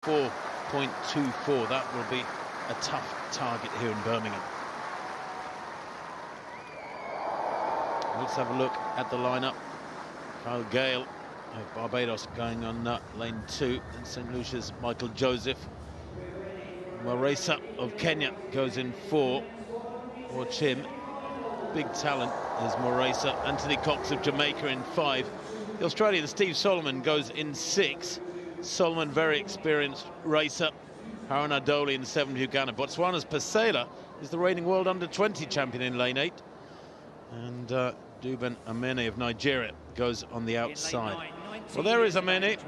44.24. That will be a tough target here in Birmingham. Let's have a look at the lineup. Kyle Gale of Barbados going on lane 2, and St. Lucia's Michael Joseph. Moresa of Kenya goes in 4. Watch him. Big talent is Moresa. Anthony Cox of Jamaica in 5. The Australian Steve Solomon goes in 6. Solomon, very experienced racer. Haran Adoli in 7 of Uganda. Botswana's Pasela is the reigning world under-20 champion in lane 8. And Duben Amene of Nigeria goes on the outside. Well, there is Amene.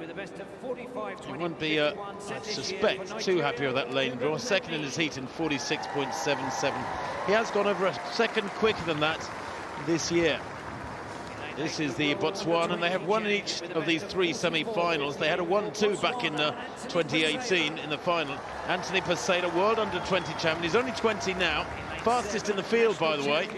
He won't be, I suspect, too happy with that lane draw. Second in his heat in 46.77. He has gone over a second quicker than that this year. This is the Botswana, and they have won in each of these 3 semi-finals. They had a 1-2 back in 2018 in the final. Anthony Pasela, world under-20 champion. He's only 20 now. Fastest in the field, by the way.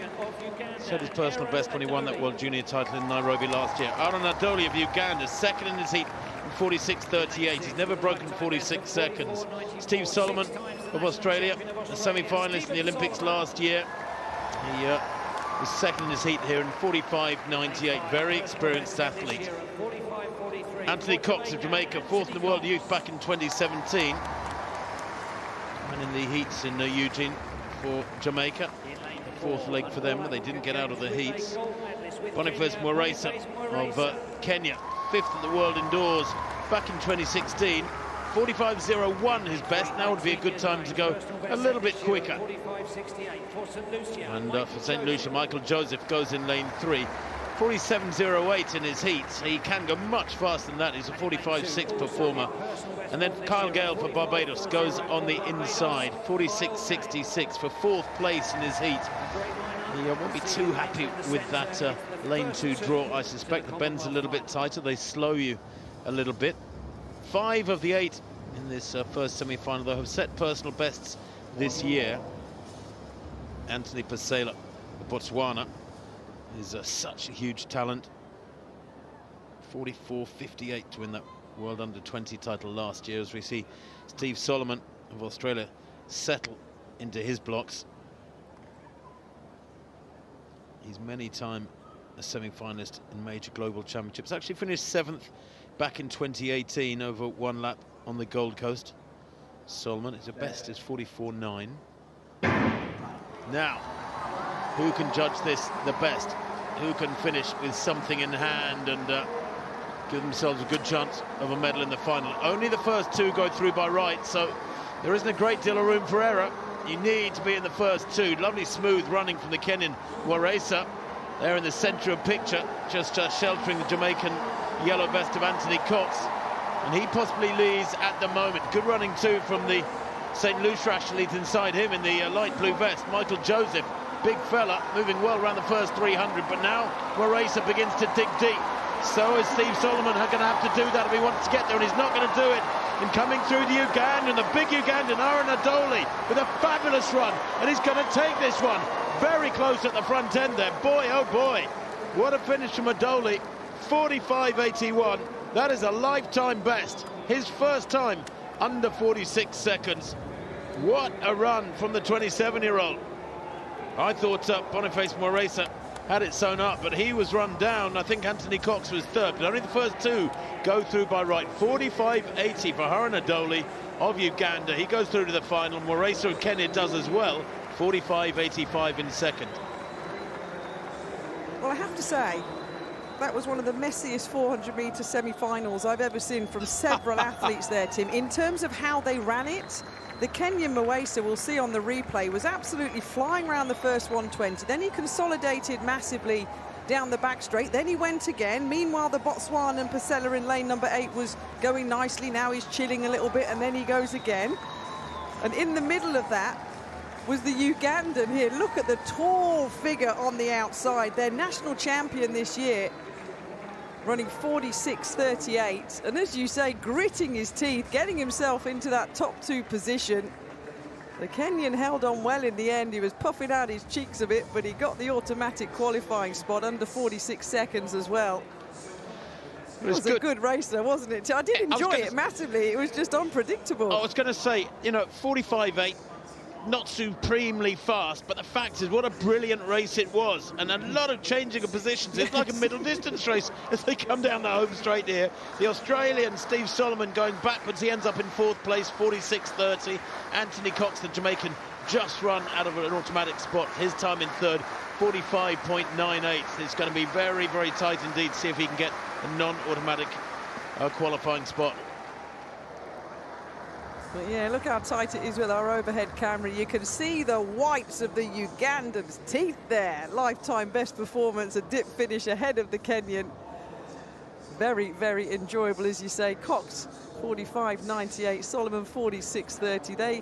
Set his personal best when he won that World Junior title in Nairobi last year. Haran Adoli of Uganda, second in his heat in 46.38. He's never broken 46 seconds. Steve Solomon of Australia, a semi-finalist in the Olympics last year. He was second in his heat here in 45.98. Very experienced athlete. Anthony Cox of Jamaica, 4th in the World Youth back in 2017. And in the heats in Eugene for Jamaica. 4th leg for them, but they didn't get out of the heats. Boniface Moresa of Kenya, 5th in the world indoors back in 2016. 45.01 his best. Now would be a good time to go a little bit quicker. And for St. Lucia, Michael Joseph goes in lane 3. 47.08 in his heats. He can go much faster than that. He's a 45.6 performer. And then Kyle Gale for Barbados goes on the inside. 46.66 for 4th place in his heat. He won't be too happy with that lane 2 draw. I suspect the bend's a little bit tighter. They slow you a little bit. 5 of the 8 in this first semi-final, though, have set personal bests this year. Anthony Pasela of Botswana is such a huge talent. 44.58 to win that World Under-20 title last year, as we see Steve Solomon of Australia settle into his blocks. He's many-time a semi-finalist in major global championships. Actually finished 7th back in 2018 over 1 lap on the Gold Coast. Solomon, his best is 44.9. Now, who can judge this the best? Who can finish with something in hand and give themselves a good chance of a medal in the final? Only the first 2 go through by right, so there isn't a great deal of room for error. You need to be in the first 2. Lovely smooth running from the Kenyan Moresa. There in the centre of picture, just sheltering the Jamaican yellow vest of Anthony Cox. And he possibly leads at the moment. Good running too from the St. Lucia athlete inside him in the light blue vest, Michael Joseph. Big fella, moving well around the first 300, but now Moresa begins to dig deep. So is Steve Solomon going to have to do that if he wants to get there, and he's not going to do it. And coming through the Ugandan, the big Ugandan, Haran Adoli, with a fabulous run, and he's going to take this one. Very close at the front end there. Boy, oh boy, what a finish from Adoli. 45.81. That is a lifetime best. His first time under 46 seconds. What a run from the 27-year-old. I thought Boniface Moresa had it sewn up, but he was run down. I think Anthony Cox was 3rd, but only the first 2 go through by right. 45.80 for Haran Adoli of Uganda. He goes through to the final. Moresa of Kenya does as well. 45.85 in 2nd. Well, I have to say, that was one of the messiest 400-metre semi-finals I've ever seen from several athletes there, Tim. In terms of how they ran it, the Kenyan Moresa, we'll see on the replay, was absolutely flying around the first 120. Then he consolidated massively down the back straight. Then he went again. Meanwhile, the Botswanan Pasela in lane number 8 was going nicely. Now he's chilling a little bit, and then he goes again. And in the middle of that was the Ugandan here. Look at the tall figure on the outside. Their national champion this year, running 46.38. And as you say, gritting his teeth, getting himself into that top 2 position. The Kenyan held on well in the end. He was puffing out his cheeks a bit, but he got the automatic qualifying spot under 46 seconds as well. It was a good race, though, wasn't it? I did enjoy it massively. It was just unpredictable. I was going to say, you know, 45.8, not supremely fast, but the fact is, what a brilliant race it was, and a lot of changing of positions. It's like a middle distance race as they come down the home straight here. The Australian Steve Solomon going backwards. He ends up in 4th place, 46.30. Anthony Cox, the Jamaican, just run out of an automatic spot. His time in 3rd, 45.98. It's going to be very, very tight indeed. See if he can get a non-automatic qualifying spot. But yeah, look how tight it is with our overhead camera. You can see the whites of the Ugandan's teeth there. Lifetime best performance, a dip finish ahead of the Kenyan. Very, very enjoyable, as you say. Cox, 45.98, Solomon, 46.30. They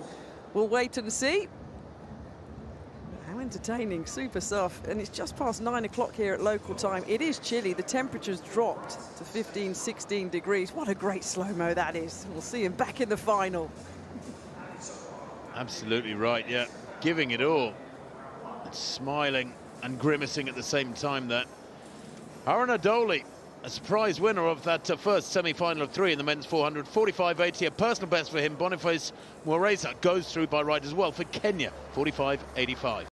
will wait and see. How entertaining, super soft. And it's just past 9 o'clock here at local time. It is chilly. The temperature's dropped to 15, 16 degrees. What a great slow-mo that is. We'll see him back in the final. Absolutely right, yeah. Giving it all. And smiling and grimacing at the same time there. Aaron Adoli, a surprise winner of that first semi-final of 3 in the men's 400, 45.80, a personal best for him. Boniface Mweresa goes through by right as well for Kenya, 45.85.